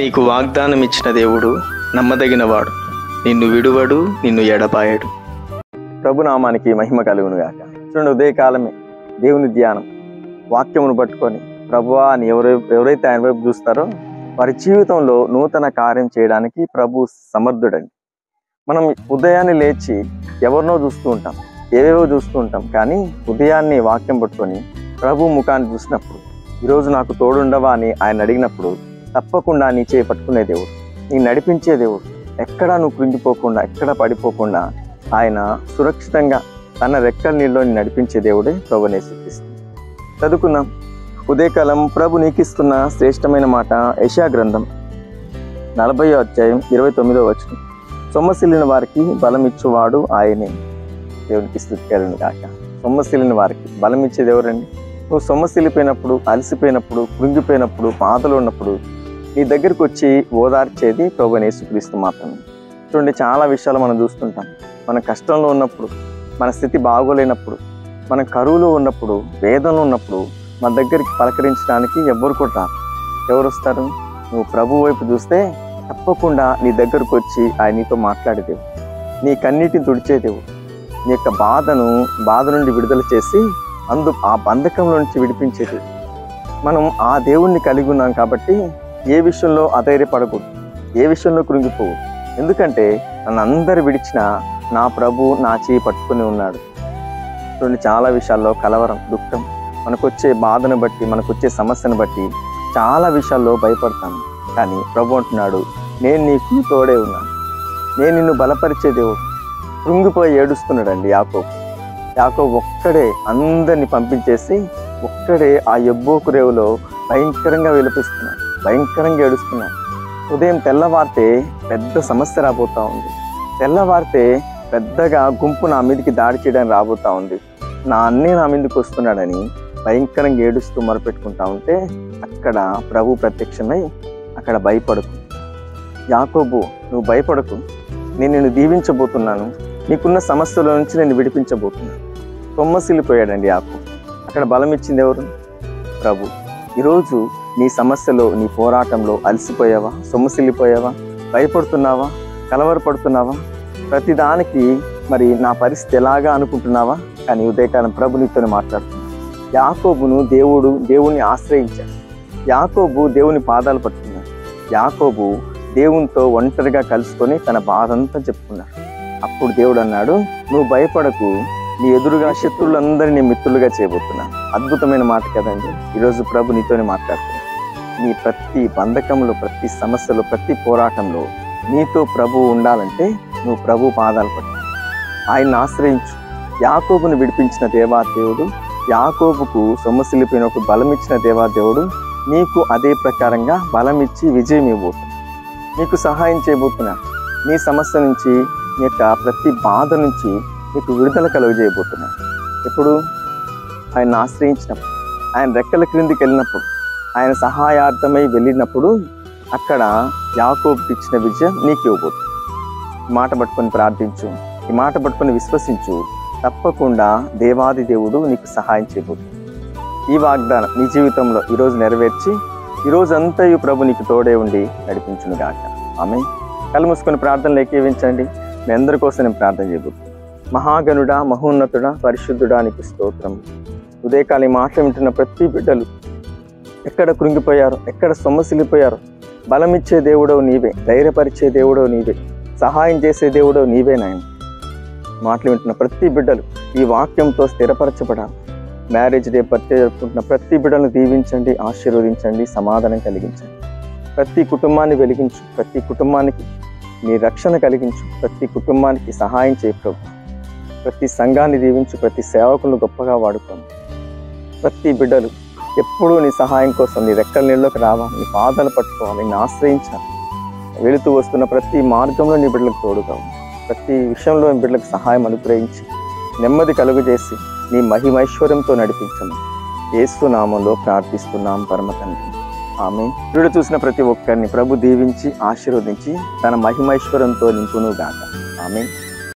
నీకు వాగ్దానం ఇచ్చిన దేవుడు నమ్మదగినవాడు, నిన్ను విడువడు, నిన్ను ఎడబాయడు. ప్రభునామానికి మహిమ కలుగును గాక. చూడండి, ఉదయకాలమే దేవుని ధ్యానం, వాక్యమును పట్టుకొని ప్రభువా అని ఎవరైతే ఆయన వైపు చూస్తారో వారి జీవితంలో నూతన కార్యం చేయడానికి ప్రభు సమర్థుడండి. మనం ఉదయాన్నే లేచి ఎవరినో చూస్తూ ఉంటాం, ఏవేవో చూస్తూ ఉంటాం, కానీ ఉదయాన్నే వాక్యం పట్టుకొని ప్రభు ముఖాన్ని చూసినప్పుడు, ఈరోజు నాకు తోడుండవా అని ఆయన అడిగినప్పుడు తప్పకుండా నీ చేయి పట్టుకునే దేవుడు, నీ నడిపించే దేవుడు, ఎక్కడా నువ్వు కృంగిపోకుండా, ఎక్కడ పడిపోకుండా ఆయన సురక్షితంగా తన రెక్కల నీళ్ళలో నడిపించే దేవుడే ప్రభుని యేసుక్రీస్తు. చదువుకుందాం. ఉదయకాలం ప్రభు నీకిస్తున్న శ్రేష్టమైన మాట యెషయా గ్రంథం 40వ అధ్యాయం 29వ వచనం. సొమ్మసిల్లిన వారికి బలం ఇచ్చువాడు ఆయనే. దేవునికి స్తుతి కలుగును గాక. సొమ్మసిల్లిన వారికి బలం ఇచ్చేది ఎవరండి? నువ్వు సొమ్మసిల్లిపోయినప్పుడు, అలసిపోయినప్పుడు, కృంగిపోయినప్పుడు, బాధలో ఉన్నప్పుడు నీ దగ్గరికి వచ్చి ఓదార్చేది ప్రభుని యేసుక్రీస్తు మాత్రమే. చూడండి, చాలా విషయాలు మనం చూస్తుంటాం. మన కష్టంలో ఉన్నప్పుడు, మన స్థితి బాగోలేనప్పుడు, మన కరువులో ఉన్నప్పుడు, వేదనలో ఉన్నప్పుడు మన దగ్గరికి పలకరించడానికి ఎవ్వరు కూడా రారు. ఎవరు వస్తారు? నువ్వు ప్రభు వైపు చూస్తే తప్పకుండా నీ దగ్గరకు వచ్చి ఆయన నీతో మాట్లాడేదేవు, నీ కన్నీటిని తుడిచేదేవు, నీ యొక్క బాధ నుండి విడుదల చేసి ఆ బంధకంలో నుంచి విడిపించేది. మనం ఆ దేవుణ్ణి కలిగి ఉన్నాం కాబట్టి ఏ విషయంలో అధైర్యపడకూడదు, ఏ విషయంలో కృంగిపోవు. ఎందుకంటే నన్ను అందరు విడిచిన నా ప్రభు నా చేయి పట్టుకుని ఉన్నాడు. చూడండి, చాలా విషయాల్లో కలవరం, దుఃఖం, మనకొచ్చే బాధను బట్టి, మనకొచ్చే సమస్యను బట్టి చాలా విషయాల్లో భయపడతాను. కానీ ప్రభు అంటున్నాడు, నేను నీకు తోడే ఉన్నాను, నేను నిన్ను బలపరిచే దేవుడు. కృంగిపోయి ఏడుస్తున్నాడండి యాకోబు ఒక్కడే అందరిని పంపించేసి ఒక్కడే ఆ యబ్బోకు రేవులో భయంకరంగా విలపిస్తున్నాడు, భయంకరంగా ఏడుస్తున్నాడు. ఉదయం తెల్లవారితే పెద్ద సమస్య రాబోతా ఉంది, తెల్లవారితే పెద్దగా గుంపు నా మీదకి దాడి చేయడానికి రాబోతా ఉంది, నా మీదకి వస్తున్నాడని భయంకరంగా ఏడుస్తూ మొరపెట్టుకుంటా ఉంటే అక్కడ ప్రభు ప్రత్యక్షమై, అక్కడ భయపడకు యాకోబు, నువ్వు భయపడకు, నేను నిన్ను దీవించబోతున్నాను, నీకున్న సమస్యల నుంచి నేను విడిపించబోతున్నాను. సొమ్మసిల్లిపోయాడండి యాకోబు. అక్కడ బలం ఇచ్చింది ఎవరు? ప్రభు. ఈరోజు నీ సమస్యలో, నీ పోరాటంలో అలసిపోయావా? సొమ్మసిల్లిపోయావా? భయపడుతున్నావా? కలవరపడుతున్నావా? ప్రతిదానికి మరి నా పరిస్థితి ఎలాగా అనుకుంటున్నావా? కానీ ఉదయకాలం ప్రభు నీతోనే మాట్లాడుతున్నాడు. యాకోబును దేవుణ్ణి ఆశ్రయించాడు. యాకోబు దేవుని పాదాలు పట్టుకున్నాడు. యాకోబు దేవునితో ఒంటరిగా కలుసుకొని తన బాధ అంతా చెప్పుకున్నాడు. అప్పుడు దేవుడు అన్నాడు, నువ్వు భయపడకు, నీ ఎదురుగా శత్రువులందరినీ మిత్రులుగా చేయబోతున్నాను. అద్భుతమైన మాట కదండి. ఈరోజు ప్రభు నీతోనే మాట్లాడుతున్నాడు. నీ ప్రతి బంధకంలో, ప్రతి సమస్యలో, ప్రతి పోరాటంలో నీతో ప్రభు ఉండాలంటే నువ్వు ప్రభు పాదాలు పట్టు, ఆయన్ని ఆశ్రయించు. యాకోబును విడిపించిన దేవాదేవుడు, యాకోబుకు సొమ్మసిల్లిపోయినప్పుడు బలం ఇచ్చిన దేవాదేవుడు నీకు అదే ప్రకారంగా బలం ఇచ్చి విజయం ఇవ్వబోతున్నాడు, నీకు సహాయం చేయబోతున్నాడు. నీ సమస్య నుంచి, నీ యొక్క ప్రతి బాధ నుంచి నీకు విడుదల కలుగజేయబోతున్నాడు. ఎప్పుడు? ఆయన ఆశ్రయించినప్పుడు, ఆయన రెక్కల క్రిందికి వెళ్ళినప్పుడు, ఆయన సహాయార్థమై వెళ్ళినప్పుడు అక్కడ యాకోబుకి ఇచ్చిన విజయం నీకు ఇవ్వబోతుంది. ఈ మాట పట్టుకొని ప్రార్థించు, ఈ మాట పట్టుకొని విశ్వసించు, తప్పకుండా దేవాది దేవుడు నీకు సహాయం చేయబోతుంది. ఈ వాగ్దానం నీ జీవితంలో ఈరోజు నెరవేర్చి ఈరోజంతా ఈ ప్రభు నీకు తోడే ఉండి నడిపించును గాక. ఆమేన్. కళ్ళు మూసుకొని ప్రార్థనలు ఏకీవించండి. మీ అందరి కోసం నేను ప్రార్థన చేయబోతున్నాను. మహాగణుడా, మహోన్నతుడా, పరిశుద్ధుడా నీకు స్తోత్రం. ఉదయకాలం ఈ మాటలు వింటున్న ప్రతి బిడ్డలు ఎక్కడ కృంగిపోయారో, ఎక్కడ సొమ్మసిల్లిపోయారో, బలమిచ్చే దేవుడో నీవే, ధైర్యపరిచే దేవుడో నీవే, సహాయం చేసే దేవుడో నీవే నాయన. మాటలు వింటున్న ప్రతి బిడ్డలు ఈ వాక్యంతో స్థిరపరచబడాలి. మ్యారేజ్ డే బర్త్డే జరుపుకుంటున్న ప్రతి బిడ్డలను దీవించండి, ఆశీర్వదించండి, సమాధానం కలిగించండి. ప్రతి కుటుంబాన్ని వెలిగించు, ప్రతి కుటుంబానికి నీ రక్షణ కలిగించు, ప్రతి కుటుంబానికి సహాయం చేయ ప్రభు. ప్రతి సంఘాన్ని దీవించు, ప్రతి సేవకులను గొప్పగా వాడుకోండి. ప్రతి బిడ్డలు ఎప్పుడూ నీ సహాయం కోసం నీ రెక్కల నీళ్ళలోకి రావాలి, నీ పాదాలు పట్టుకోవాలి, నిన్ను ఆశ్రయించాలి. వెళుతూ వస్తున్న ప్రతి మార్గంలో నీ బిడ్డలకు తోడుగా ఉంది. ప్రతి విషయంలో నీ బిడ్డలకు సహాయం అనుగ్రహించి నెమ్మది కలుగజేసి నీ మహిమైశ్వర్యంతో నడిపించము. యేసు నామంలో ప్రార్థిస్తున్నాం పరమ తండ్రి. ఆమేన్. వీడియో చూసిన ప్రతి ఒక్కరిని ప్రభు దీవించి ఆశీర్వదించి తన మహిమైశ్వర్యంతో నింపును గాక. ఆమేన్.